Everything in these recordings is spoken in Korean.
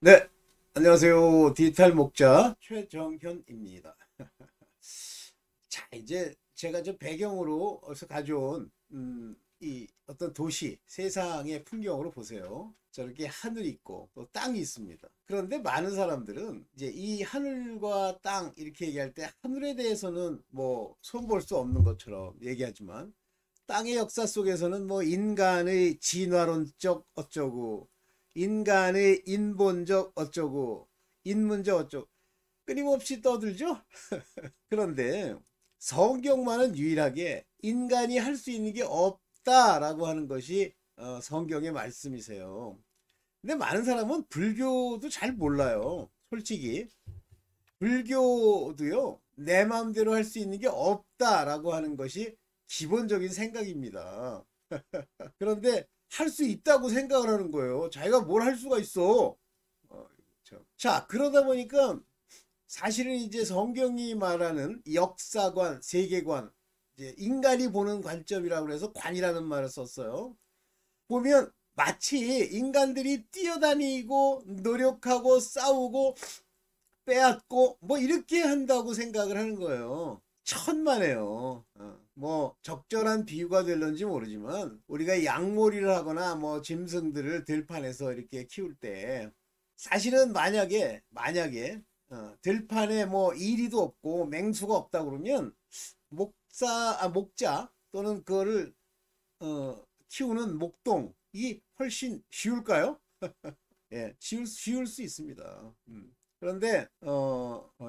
네, 안녕하세요. 디지털 목자 최정현입니다. 자, 이제 제가 저 배경으로 어서 가져온 이 어떤 도시, 세상의 풍경으로 보세요. 저렇게 하늘이 있고 또 땅이 있습니다. 그런데 많은 사람들은 이제 이 하늘과 땅 이렇게 얘기할 때 하늘에 대해서는 뭐 손볼 수 없는 것처럼 얘기하지만 땅의 역사 속에서는 뭐 인간의 진화론적 어쩌고 인간의 인본적 어쩌고 인문적 어쩌고 끊임없이 떠들죠. 그런데 성경만은 유일하게 인간이 할 수 있는 게 없다라고 하는 것이 성경의 말씀이세요. 근데 많은 사람은 불교도 잘 몰라요. 솔직히 불교도요, 내 마음대로 할 수 있는 게 없다라고 하는 것이 기본적인 생각입니다. 그런데 할 수 있다고 생각을 하는 거예요. 자기가 뭘 할 수가 있어. 참. 자, 그러다 보니까 사실은 이제 성경이 말하는 역사관, 세계관, 이제 인간이 보는 관점이라고 해서 관이라는 말을 썼어요. 보면 마치 인간들이 뛰어다니고 노력하고 싸우고 빼앗고 뭐 이렇게 한다고 생각을 하는 거예요. 천만에요. 뭐 적절한 비유가 될런지 모르지만 우리가 양몰이를 하거나 뭐 짐승들을 들판에서 이렇게 키울 때 사실은 만약에 들판에 뭐 이리도 없고 맹수가 없다 그러면 목자 또는 그거를 키우는 목동이 훨씬 쉬울까요? 예, 쉬울 수 있습니다. 그런데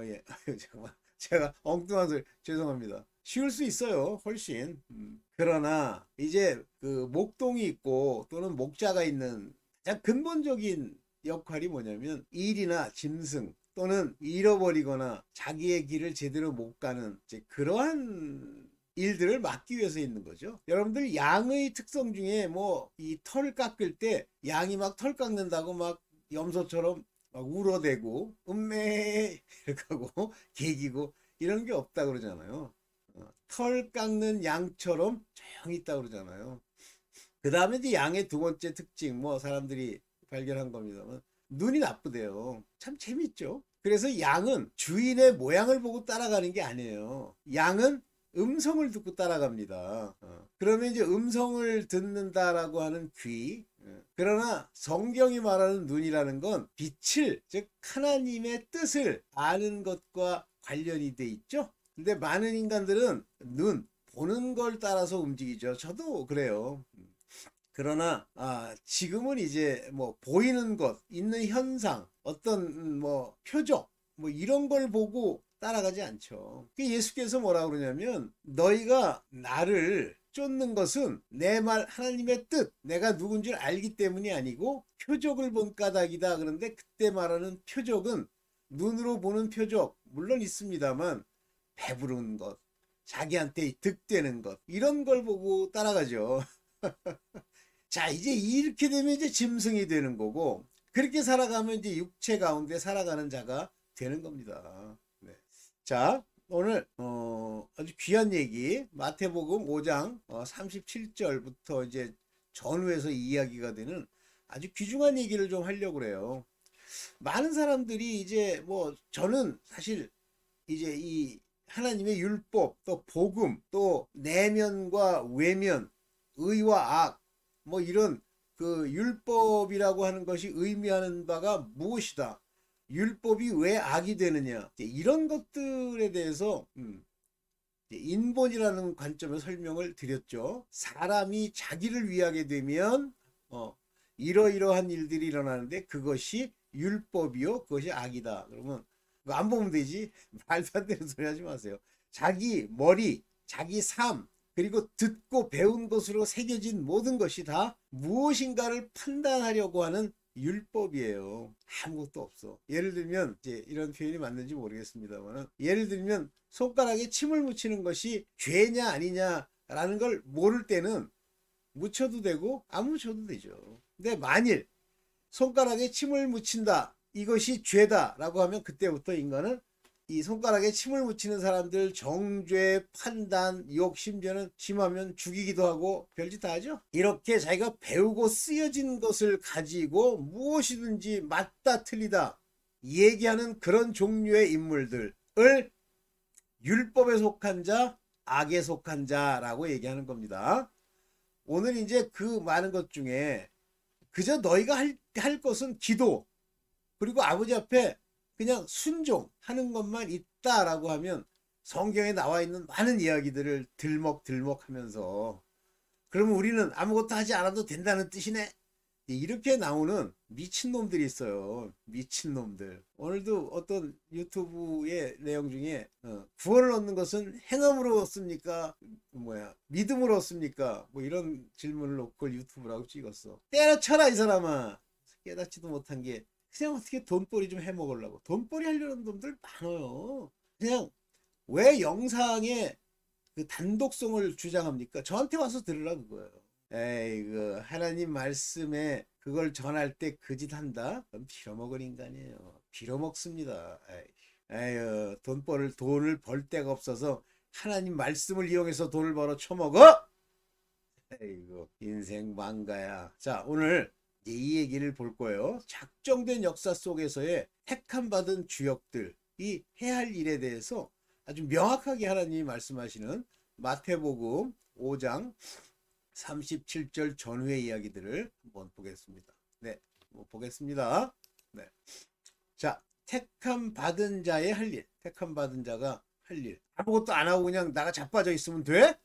예. 잠깐만. 제가 엉뚱한 소리 죄송합니다. 쉬울 수 있어요. 훨씬. 그러나 이제 그 목동이 있고 또는 목자가 있는 가장 근본적인 역할이 뭐냐면 일이나 짐승 또는 잃어버리거나 자기의 길을 제대로 못 가는 이제 그러한 일들을 막기 위해서 있는 거죠. 여러분들 양의 특성 중에 뭐 이 털을 깎을 때 양이 막 털 깎는다고 막 염소처럼 막 울어대고 음메 이렇게 하고 개기고 이런 게 없다 그러잖아요. 털 깎는 양처럼 조용히 있다 그러잖아요. 그 다음에 이제 양의 두 번째 특징 뭐 사람들이 발견한 겁니다만 눈이 나쁘대요. 참 재밌죠. 그래서 양은 주인의 모양을 보고 따라가는 게 아니에요. 양은 음성을 듣고 따라갑니다. 그러면 이제 음성을 듣는다라고 하는 귀. 그러나 성경이 말하는 눈이라는 건 빛을, 즉 하나님의 뜻을 아는 것과 관련이 돼 있죠. 근데 많은 인간들은 눈, 보는 걸 따라서 움직이죠. 저도 그래요. 그러나 지금은 이제 뭐 보이는 것, 있는 현상, 어떤 뭐 표적, 뭐 이런 걸 보고 따라가지 않죠. 그 예수께서 뭐라 그러냐면 너희가 나를 쫓는 것은 내 말 하나님의 뜻, 내가 누군 줄 알기 때문이 아니고 표적을 본 까닭이다. 그런데 그때 말하는 표적은 눈으로 보는 표적 물론 있습니다만 배부른 것, 자기한테 득되는 것 이런 걸 보고 따라가죠. 자, 이제 이렇게 되면 이제 짐승이 되는 거고, 그렇게 살아가면 이제 육체 가운데 살아가는 자가 되는 겁니다. 네. 자, 오늘, 아주 귀한 얘기, 마태복음 5장 37절부터 이제 전후에서 이야기가 되는 아주 귀중한 얘기를 좀 하려고 그래요. 많은 사람들이 이제 뭐, 저는 사실 이제 이 하나님의 율법, 또 복음, 또 내면과 외면, 의와 악, 뭐 이런 그 율법이라고 하는 것이 의미하는 바가 무엇이다. 율법이 왜 악이 되느냐. 이런 것들에 대해서 인본이라는 관점에서 설명을 드렸죠. 사람이 자기를 위하게 되면 이러이러한 일들이 일어나는데 그것이 율법이요. 그것이 악이다. 그러면 안 보면 되지. 말도 안 되는 소리 하지 마세요. 자기 머리, 자기 삶, 그리고 듣고 배운 것으로 새겨진 모든 것이 다 무엇인가를 판단하려고 하는 율법이에요. 아무것도 없어. 예를 들면 이제 이런 표현이 맞는지 모르겠습니다만 예를 들면 손가락에 침을 묻히는 것이 죄냐 아니냐라는 걸 모를 때는 묻혀도 되고 안 묻혀도 되죠. 근데 만일 손가락에 침을 묻힌다 이것이 죄다라고 하면 그때부터 인간은 이 손가락에 침을 묻히는 사람들 정죄, 판단, 욕, 심지어는 심하면 죽이기도 하고 별짓 다 하죠. 이렇게 자기가 배우고 쓰여진 것을 가지고 무엇이든지 맞다 틀리다 얘기하는 그런 종류의 인물들을 율법에 속한 자, 악에 속한 자라고 얘기하는 겁니다. 오늘 이제 그 많은 것 중에 그저 너희가 할 것은 기도, 그리고 아버지 앞에 그냥 순종하는 것만 있다라고 하면 성경에 나와 있는 많은 이야기들을 들먹들먹 하면서 그러면 우리는 아무것도 하지 않아도 된다는 뜻이네. 이렇게 나오는 미친놈들이 있어요. 미친놈들. 오늘도 어떤 유튜브의 내용 중에 구원을 얻는 것은 행함으로 얻습니까? 믿음으로 얻습니까? 뭐 이런 질문을 놓고 유튜브라고 찍었어. 때려쳐라 이 사람아. 깨닫지도 못한 게 그냥 어떻게 돈벌이 좀 해먹으려고. 돈벌이 하려는 놈들 많아요. 그냥 왜 영상에 그 단독성을 주장합니까? 저한테 와서 들으라 그거예요. 에이, 그 하나님 말씀에 그걸 전할 때 그 짓 한다? 그럼 빌어먹을 인간이에요. 빌어먹습니다. 에이, 돈을 벌 데가 없어서 하나님 말씀을 이용해서 돈을 벌어 처먹어? 에이고, 인생 망가야. 자, 오늘 이 얘기를 볼 거예요. 작정된 역사 속에서의 택함받은 주역들이 해야 할 일에 대해서 아주 명확하게 하나님이 말씀하시는 마태복음 5장 37절 전후의 이야기들을 한번 보겠습니다. 네, 보겠습니다. 네. 자, 택함 받은 자의 할 일. 택함 받은 자가 할 일. 아무것도 안 하고 그냥 나가 자빠져 있으면 돼?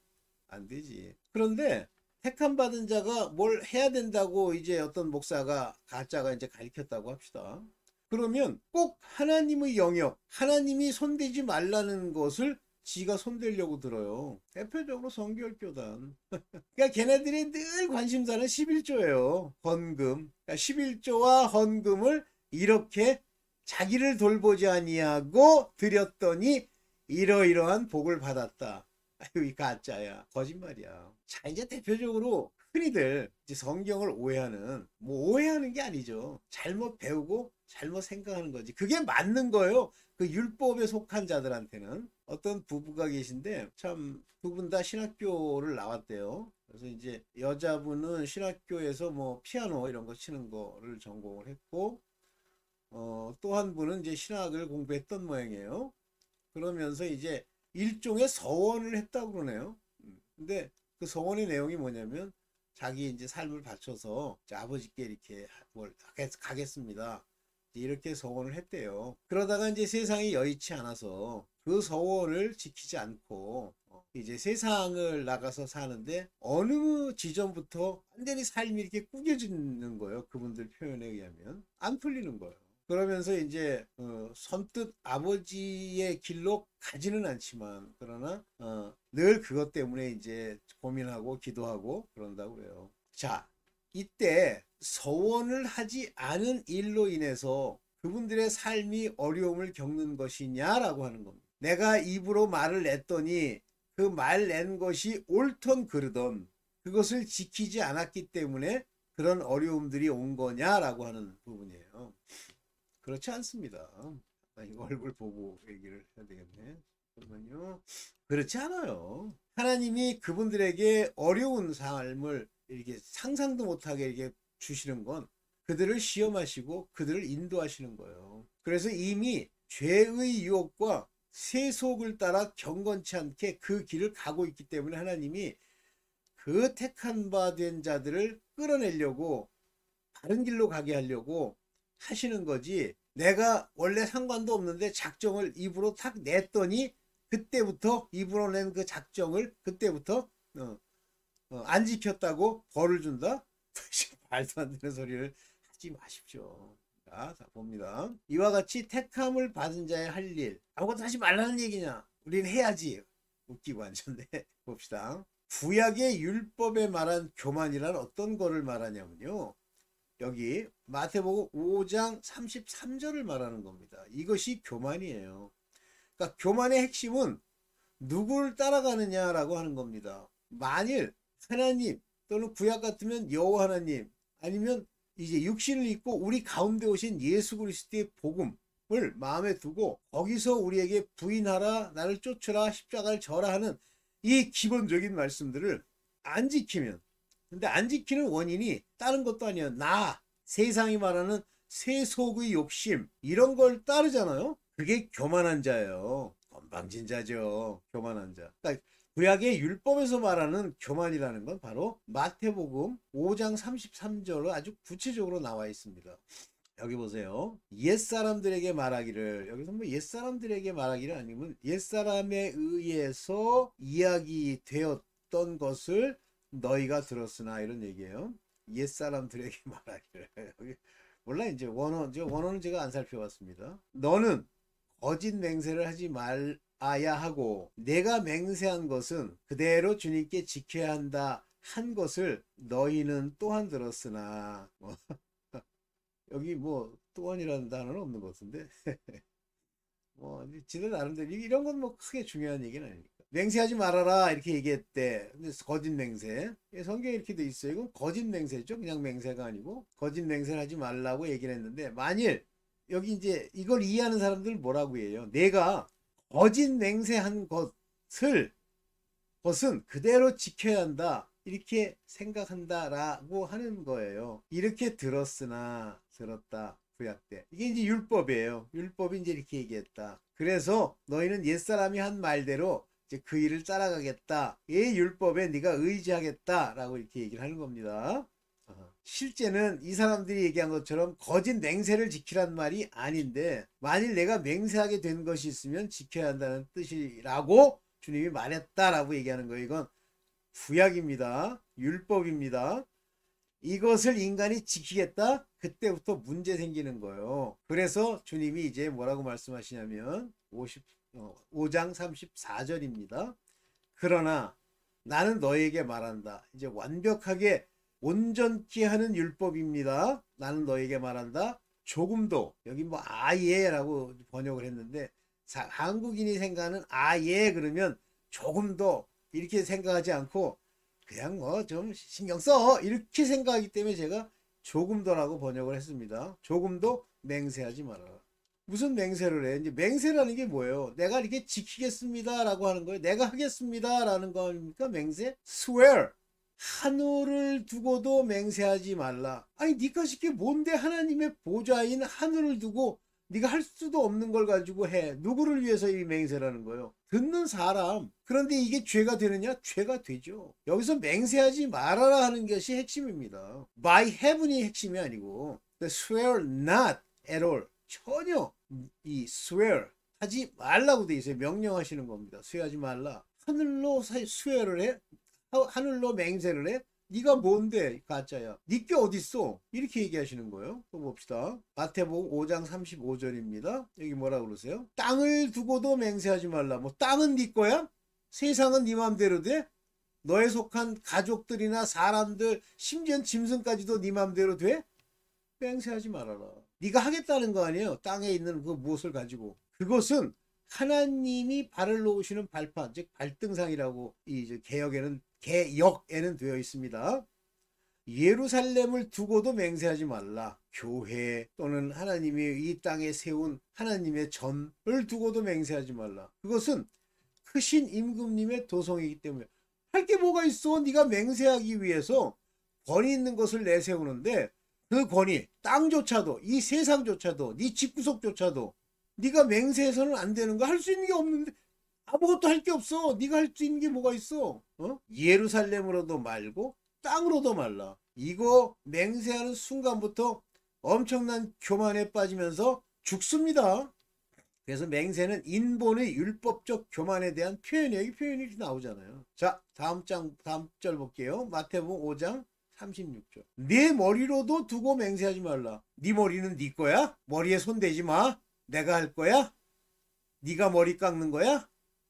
안 되지. 그런데 택함 받은 자가 뭘 해야 된다고 이제 어떤 목사가 가짜가 이제 가르쳤다고 합시다. 그러면 꼭 하나님의 영역, 하나님이 손대지 말라는 것을 지가 손대려고 들어요. 대표적으로 성결교단. 그러니까 걔네들이 늘 관심사는 11조예요. 헌금. 그러니까 11조와 헌금을 이렇게 자기를 돌보지 아니하고 드렸더니 이러이러한 복을 받았다. 아유, 이 가짜야. 거짓말이야. 자, 이제 대표적으로 흔히들 이제 성경을 오해하는, 뭐 오해하는 게 아니죠. 잘못 배우고 잘못 생각하는 거지. 그게 맞는 거예요. 그 율법에 속한 자들한테는. 어떤 부부가 계신데 참 두 분 다 신학교를 나왔대요. 그래서 이제 여자분은 신학교에서 뭐 피아노 이런 거 치는 거를 전공을 했고 또 한 분은 이제 신학을 공부했던 모양이에요. 그러면서 이제 일종의 서원을 했다고 그러네요. 근데 그 서원의 내용이 뭐냐면 자기 이제 삶을 바쳐서 아버지께 이렇게 뭘 가겠습니다. 이렇게 서원을 했대요. 그러다가 이제 세상이 여의치 않아서 그 서원을 지키지 않고 이제 세상을 나가서 사는데 어느 지점부터 완전히 삶이 이렇게 꾸겨지는 거예요. 그분들 표현에 의하면 안 풀리는 거예요. 그러면서 이제 선뜻 아버지의 길로 가지는 않지만 그러나 늘 그것 때문에 이제 고민하고 기도하고 그런다고 그래요. 자, 이때 서원을 하지 않은 일로 인해서 그분들의 삶이 어려움을 겪는 것이냐라고 하는 겁니다. 내가 입으로 말을 냈더니 그 말 낸 것이 옳던 그르던 그것을 지키지 않았기 때문에 그런 어려움들이 온 거냐라고 하는 부분이에요. 그렇지 않습니다. 이거 얼굴 보고 얘기를 해야 되겠네. 잠깐만요. 그렇지 않아요. 하나님이 그분들에게 어려운 삶을 이렇게 상상도 못하게 이렇게 주시는 건 그들을 시험하시고 그들을 인도하시는 거예요. 그래서 이미 죄의 유혹과 세속을 따라 경건치 않게 그 길을 가고 있기 때문에 하나님이 그 택한 바 된 자들을 끌어내려고 바른 길로 가게 하려고 하시는 거지. 내가 원래 상관도 없는데 작정을 입으로 탁 냈더니 그때부터 입으로 낸 그 작정을 그때부터 안 지켰다고 벌을 준다? 말도 안 되는 소리를 하지 마십시오. 자, 봅니다. 이와 같이 택함을 받은 자의 할 일, 아무것도 하지 말라는 얘기냐? 우리는 해야지. 웃기고 앉았네. 봅시다. 구약의 율법에 말한 교만이란 어떤 거를 말하냐면요. 여기 마태복음 5장 33절을 말하는 겁니다. 이것이 교만이에요. 그러니까 교만의 핵심은 누구를 따라가느냐라고 하는 겁니다. 만일 하나님 또는 구약 같으면 여호와 하나님 아니면 이제 육신을 입고 우리 가운데 오신 예수 그리스도의 복음 마음에 두고 거기서 우리에게 부인하라, 나를 쫓으라, 십자가를 져라 하는 이 기본적인 말씀들을 안 지키면, 근데 안 지키는 원인이 다른 것도 아니에요. 세상이 말하는 세속의 욕심 이런 걸 따르잖아요. 그게 교만한 자예요. 건방진 자죠. 교만한 자. 그러니까 구약의 율법에서 말하는 교만이라는 건 바로 마태복음 5장 33절로 아주 구체적으로 나와 있습니다. 여기 보세요. 옛사람들에게 말하기를, 여기서 뭐 옛사람들에게 말하기를 아니면 옛사람에 의해서 이야기되었던 것을 너희가 들었으나, 이런 얘기예요. 옛사람들에게 말하기를. 여기 몰라, 이제 원어는 제가 안 살펴봤습니다. 너는 거짓 맹세를 하지 말아야 하고 내가 맹세한 것은 그대로 주님께 지켜야 한다 한 것을 너희는 또한 들었으나, 여기 뭐 또한이라는 단어는 없는 것 같은데 뭐 지들 나름대로 이런 건 뭐 크게 중요한 얘기는 아니니까. 맹세하지 말아라 이렇게 얘기했대. 근데 거짓 맹세, 성경에 이렇게 돼 있어요. 이건 거짓 맹세죠. 그냥 맹세가 아니고 거짓 맹세를 하지 말라고 얘기를 했는데, 만일 여기 이제 이걸 이해하는 사람들 뭐라고 해요? 내가 거짓 맹세한 것은 그대로 지켜야 한다 이렇게 생각한다라고 하는 거예요. 이렇게 들었다 구약 때. 이게 이제 율법이에요. 율법이 이제 이렇게 얘기했다. 그래서 너희는 옛사람이 한 말대로 이제 그 일을 따라가겠다. 이 율법에 네가 의지하겠다라고 이렇게 얘기를 하는 겁니다. 실제는 이 사람들이 얘기한 것처럼 거짓 맹세를 지키란 말이 아닌데, 만일 내가 맹세하게 된 것이 있으면 지켜야 한다는 뜻이라고 주님이 말했다라고 얘기하는 거예요. 이건 구약입니다. 율법입니다. 이것을 인간이 지키겠다? 그때부터 문제 생기는 거예요. 그래서 주님이 이제 뭐라고 말씀하시냐면 5장 34절입니다. 그러나 나는 너에게 말한다. 이제 완벽하게 온전케 하는 율법입니다. 나는 너에게 말한다. 조금도, 여기 뭐 아예라고 번역을 했는데 한국인이 생각하는 아예 그러면 조금도 이렇게 생각하지 않고 그냥 뭐 좀 신경 써 이렇게 생각하기 때문에 제가 조금더라고 번역을 했습니다. 조금도 맹세하지 말아라. 무슨 맹세를 해? 이제 맹세라는 게 뭐예요? 내가 이렇게 지키겠습니다 라고 하는 거예요. 내가 하겠습니다 라는 거니까 맹세? swear. 하늘을 두고도 맹세하지 말라. 아니 네가 시게 뭔데 하나님의 보좌인 하늘을 두고 네가 할 수도 없는 걸 가지고 해. 누구를 위해서 이 맹세라는 거예요? 듣는 사람. 그런데 이게 죄가 되느냐? 죄가 되죠. 여기서 맹세하지 말아라 하는 것이 핵심입니다. by heaven이 핵심이 아니고 swear not at all. 전혀 이 swear 하지 말라고 돼 있어요. 명령하시는 겁니다. swear하지 말라. 하늘로 swear를 해? 하늘로 맹세를 해? 네가 뭔데 가짜야. 네게 어딨어? 이렇게 얘기하시는 거예요. 또 봅시다. 마태복음 5장 35절입니다. 여기 뭐라 그러세요? 땅을 두고도 맹세하지 말라. 뭐 땅은 네 거야? 세상은 네 맘대로 돼? 너에 속한 가족들이나 사람들, 심지어 짐승까지도 네 맘대로 돼? 맹세하지 말아라. 네가 하겠다는 거 아니에요. 땅에 있는 그 무엇을 가지고. 그것은 하나님이 발을 놓으시는 발판, 즉 발등상이라고 이 개역에는 되어 있습니다. 예루살렘을 두고도 맹세하지 말라. 교회 또는 하나님이 이 땅에 세운 하나님의 전을 두고도 맹세하지 말라. 그것은 크신 임금님의 도성이기 때문에. 할 게 뭐가 있어? 네가 맹세하기 위해서 권위 있는 것을 내세우는데, 그 권위, 땅조차도, 이 세상조차도, 네 집구석조차도 네가 맹세해서는 안 되는 거. 할 수 있는 게 없는데 아무것도 할 게 없어. 네가 할 수 있는 게 뭐가 있어? 예루살렘으로도 말고 땅으로도 말라. 이거 맹세하는 순간부터 엄청난 교만에 빠지면서 죽습니다. 그래서 맹세는 인본의 율법적 교만에 대한 표현이에요. 여기 표현이 이렇게 나오잖아요. 자, 다음 절 볼게요. 마태복음 5장 36절. 네 머리로도 두고 맹세하지 말라. 네 머리는 네 거야? 머리에 손 대지 마. 내가 할 거야? 네가 머리 깎는 거야?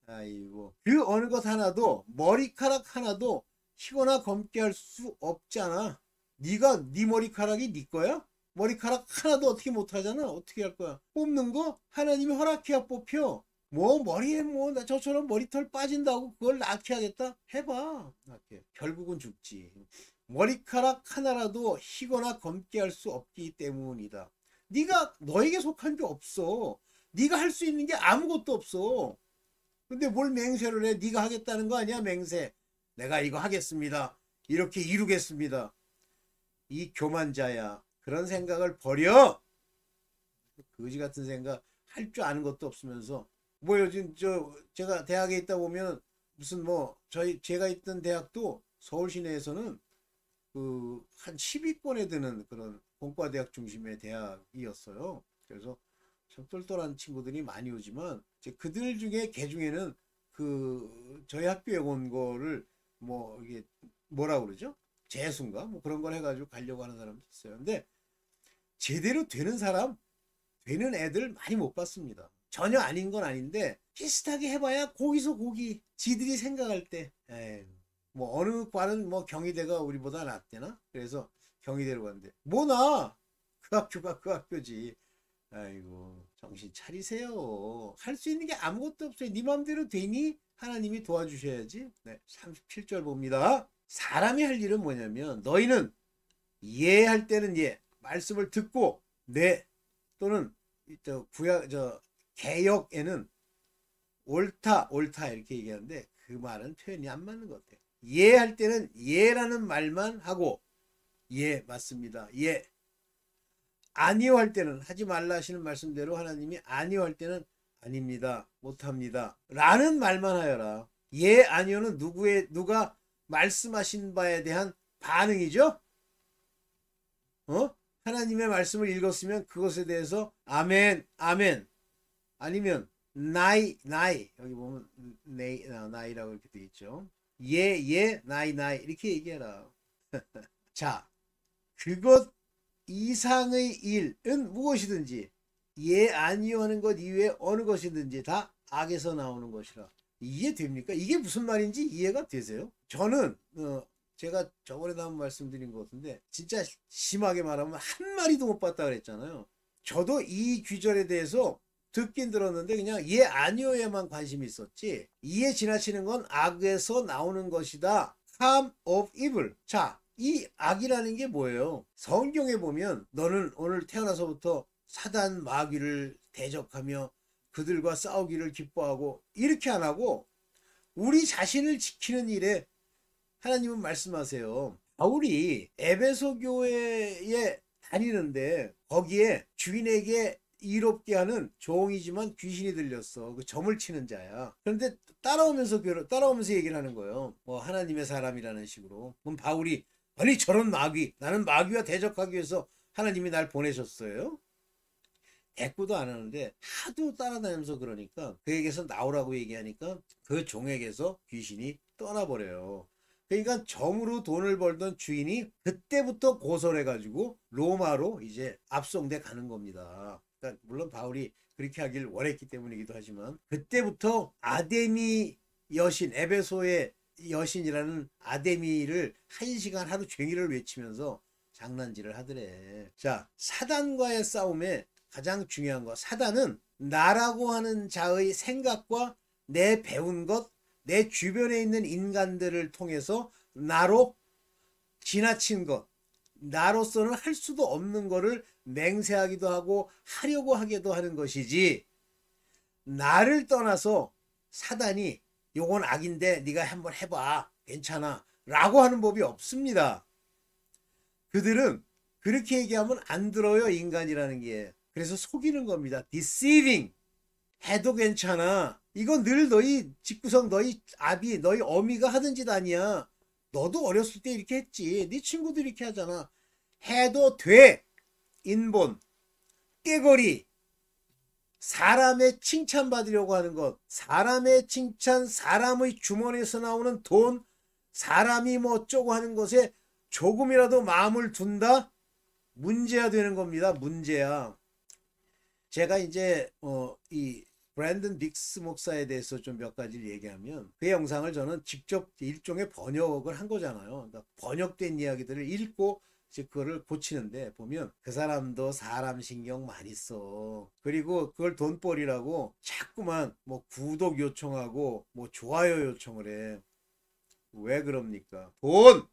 아이고, 그 어느 것 하나도, 머리카락 하나도 희거나 검게 할 수 없잖아. 네가 네 머리카락이 네 거야? 머리카락 하나도 어떻게 못 하잖아. 어떻게 할 거야? 뽑는 거 하나님이 허락해야 뽑혀. 뭐 머리에 뭐 저처럼 머리털 빠진다고 그걸 낳게 하겠다? 해봐. 낳게. 결국은 죽지. 머리카락 하나라도 희거나 검게 할 수 없기 때문이다. 네가 너에게 속한 게 없어. 네가 할 수 있는 게 아무것도 없어. 근데 뭘 맹세를 해? 네가 하겠다는 거 아니야, 맹세. 내가 이거 하겠습니다. 이렇게 이루겠습니다. 이 교만자야. 그런 생각을 버려. 거지 같은 생각 할 줄 아는 것도 없으면서 뭐 요즘 제가 대학에 있다 보면 무슨 뭐 제가 있던 대학도 서울 시내에서는 그 한 10위권에 드는 그런 공과대학 중심의 대학이었어요. 그래서 참 똘똘한 친구들이 많이 오지만 이제 그들 중에 개 중에는 그 저희 학교에 온 거를 뭐 이게 뭐라 그러죠? 재수인가 뭐 그런 걸 해가지고 가려고 하는 사람도 있어요. 근데 제대로 되는 사람 되는 애들 많이 못 봤습니다. 전혀 아닌 건 아닌데 비슷하게 해봐야 거기서 거기 지들이 생각할 때 에이, 뭐 어느 과는 뭐 경희대가 우리보다 낫대나 그래서 경희대로 갔는데 뭐나 그 학교가 그 학교지. 아이고 정신 차리세요. 할 수 있는 게 아무것도 없어요. 네 맘대로 되니 하나님이 도와주셔야지. 네, 37절 봅니다. 사람이 할 일은 뭐냐면 너희는 예할 때는 예 말씀을 듣고 네 또는 개역에는 옳다 이렇게 얘기하는데 그 말은 표현이 안 맞는 것 같아요. 예 할 때는 예라는 말만 하고 예 맞습니다. 예 아니요 할 때는 하지 말라 하시는 말씀대로 하나님이 아니요 할 때는 아닙니다. 못합니다. 라는 말만 하여라. 예 아니요는 누가 말씀하신 바에 대한 반응이죠. 하나님의 말씀을 읽었으면 그것에 대해서 아멘 아멘 아니면 나이 여기 보면 나이라고 이렇게 되어 있죠. 예 나이 이렇게 얘기해라. 자 그것 이상의 일은 무엇이든지 예 아니요 하는 것 이외에 어느 것이든지 다 악에서 나오는 것이라. 이해됩니까? 이게 무슨 말인지 이해가 되세요? 저는 제가 저번에도 한번 말씀드린 것 같은데 진짜 심하게 말하면 한 마리도 못 봤다 그랬잖아요. 저도 이 귀절에 대해서 듣긴 들었는데 그냥 예 아니요에만 관심이 있었지 이에 지나치는 건 악에서 나오는 것이다. Come of evil. 자, 이 악이라는 게 뭐예요? 성경에 보면 너는 오늘 태어나서부터 사단 마귀를 대적하며 그들과 싸우기를 기뻐하고 이렇게 안 하고 우리 자신을 지키는 일에 하나님은 말씀하세요. 바울이 에베소 교회에 다니는데 거기에 주인에게 이롭게 하는 종이지만 귀신이 들렸어. 그 점을 치는 자야. 그런데 따라오면서 얘기를 하는 거예요. 뭐 하나님의 사람이라는 식으로. 그럼 바울이 아니 저런 마귀 나는 마귀와 대적하기 위해서 하나님이 날 보내셨어요. 대꾸도 안 하는데 하도 따라다니면서 그러니까 그에게서 나오라고 얘기하니까 그 종에게서 귀신이 떠나버려요. 그러니까 점으로 돈을 벌던 주인이 그때부터 고설해가지고 로마로 이제 압송돼 가는 겁니다. 그러니까 물론 바울이 그렇게 하길 원했기 때문이기도 하지만 그때부터 아데미 여신 에베소의 여신이라는 아데미를 1시간 하루 종일을 외치면서 장난질을 하더래. 자 사단과의 싸움에 가장 중요한 거 사단은 나라고 하는 자의 생각과 내 배운 것 내 주변에 있는 인간들을 통해서 나로 지나친 것 나로서는 할 수도 없는 거를 맹세하기도 하고 하려고 하기도 하는 것이지 나를 떠나서 사단이 요건 악인데 네가 한번 해봐 괜찮아 라고 하는 법이 없습니다. 그들은 그렇게 얘기하면 안 들어요. 인간이라는 게. 그래서 속이는 겁니다. deceiving 해도 괜찮아. 이건 늘 너희 집구석 너희 아비 너희 어미가 하던 짓 아니야. 너도 어렸을 때 이렇게 했지. 네 친구들이 이렇게 하잖아. 해도 돼. 인본 꾀거리 사람의 칭찬받으려고 하는 것 사람의 칭찬 사람의 주머니에서 나오는 돈 사람이 뭐 어쩌고 하는 것에 조금이라도 마음을 둔다? 문제야 되는 겁니다. 문제야. 제가 이제 이 브랜든 빅스 목사에 대해서 좀 몇 가지를 얘기하면 그 영상을 저는 직접 일종의 번역을 한 거잖아요. 그러니까 번역된 이야기들을 읽고 이제 그거를 고치는데 보면 그 사람도 사람 신경 많이 써. 그리고 그걸 돈벌이라고 자꾸만 뭐 구독 요청하고 뭐 좋아요 요청을 해. 왜 그럽니까? 돈!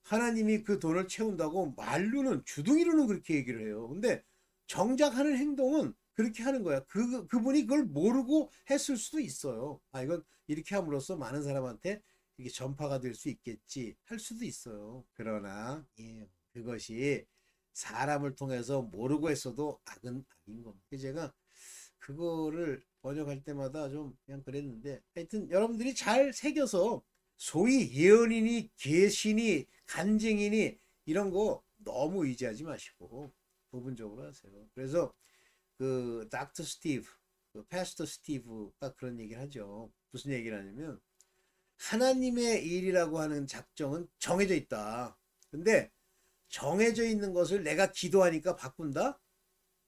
하나님이 그 돈을 채운다고 말로는 주둥이로는 그렇게 얘기를 해요. 근데 정작 하는 행동은 그렇게 하는 거야. 그분이 그걸 모르고 했을 수도 있어요. 아, 이건 이렇게 함으로써 많은 사람한테 이게 전파가 될 수 있겠지 할 수도 있어요. 그러나 예, 그것이 사람을 통해서 모르고 했어도 악은 악인 겁니다. 제가 그거를 번역할 때마다 좀 그냥 그랬는데, 하여튼 여러분들이 잘 새겨서 소위 예언이니 계시니 간증이니 이런 거 너무 의지하지 마시고 부분적으로 하세요. 그래서 그 닥터 스티브, 그 패스터 스티브가 그런 얘기를 하죠. 무슨 얘기를 하냐면, 하나님의 일이라고 하는 작정은 정해져 있다. 근데 정해져 있는 것을 내가 기도하니까 바꾼다?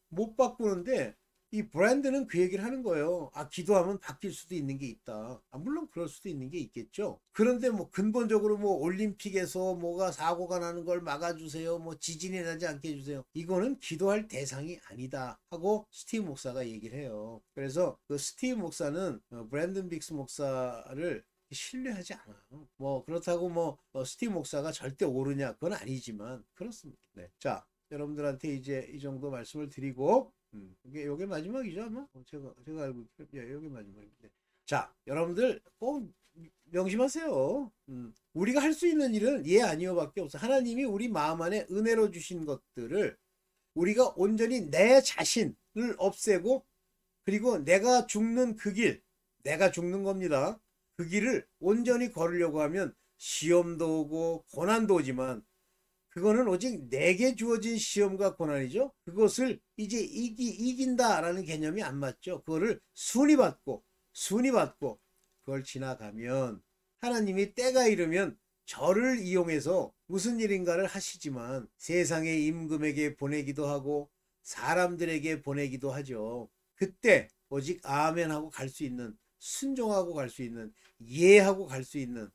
못 바꾸는데, 이 브랜드는 그 얘기를 하는 거예요. 아, 기도하면 바뀔 수도 있는 게 있다. 아, 물론 그럴 수도 있는 게 있겠죠. 그런데 뭐 근본적으로 뭐 올림픽에서 뭐가 사고가 나는 걸 막아주세요. 뭐 지진이 나지 않게 해주세요. 이거는 기도할 대상이 아니다 하고 스티브 목사가 얘기를 해요. 그래서 그 스티브 목사는 브랜든 빅스 목사를 신뢰하지 않아요. 뭐 그렇다고 뭐 스티브 목사가 절대 옳으냐, 그건 아니지만 그렇습니다. 네. 자, 여러분들한테 이제 이 정도 말씀을 드리고, 요게 마지막이죠 아마. 제가 알고 예, 요게 마지막인데. 자, 여러분들 꼭 명심하세요. 우리가 할 수 있는 일은 예 아니요밖에 없어. 하나님이 우리 마음 안에 은혜로 주신 것들을 우리가 온전히 내 자신을 없애고, 그리고 내가 죽는 그 길, 내가 죽는 겁니다. 그 길을 온전히 걸으려고 하면 시험도 오고 고난도 오지만, 그거는 오직 내게 주어진 시험과 고난이죠. 그것을 이제 이긴다라는 개념이 안 맞죠. 그거를 순위 받고 그걸 지나가면 하나님이 때가 이르면 저를 이용해서 무슨 일인가를 하시지만 세상의 임금에게 보내기도 하고 사람들에게 보내기도 하죠. 그때 오직 아멘하고 갈 수 있는, 순종하고 갈 수 있는, 예하고 갈 수 있는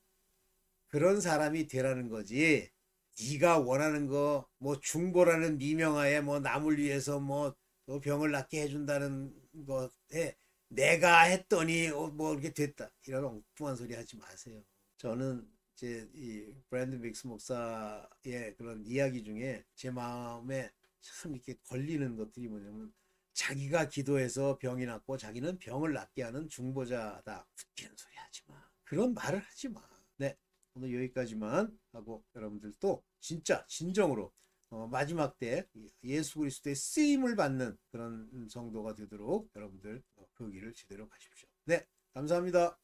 그런 사람이 되라는 거지. 네가 원하는 거, 뭐 중보라는 미명하에 뭐 남을 위해서 뭐 병을 낫게 해준다는 것에 내가 했더니 뭐 이렇게 됐다, 이런 엉뚱한 소리 하지 마세요. 저는 이제 이 브랜든 빅스 목사의 그런 이야기 중에 제 마음에 참 이렇게 걸리는 것들이 뭐냐면, 자기가 기도해서 병이 낫고 자기는 병을 낫게 하는 중보자다. 웃기는 소리 하지 마. 그런 말을 하지 마. 네. 오늘 여기까지만 하고, 여러분들도 진짜 진정으로 마지막 때 예수 그리스도의 쓰임을 받는 그런 성도가 되도록 여러분들 그 길을 제대로 가십시오. 네, 감사합니다.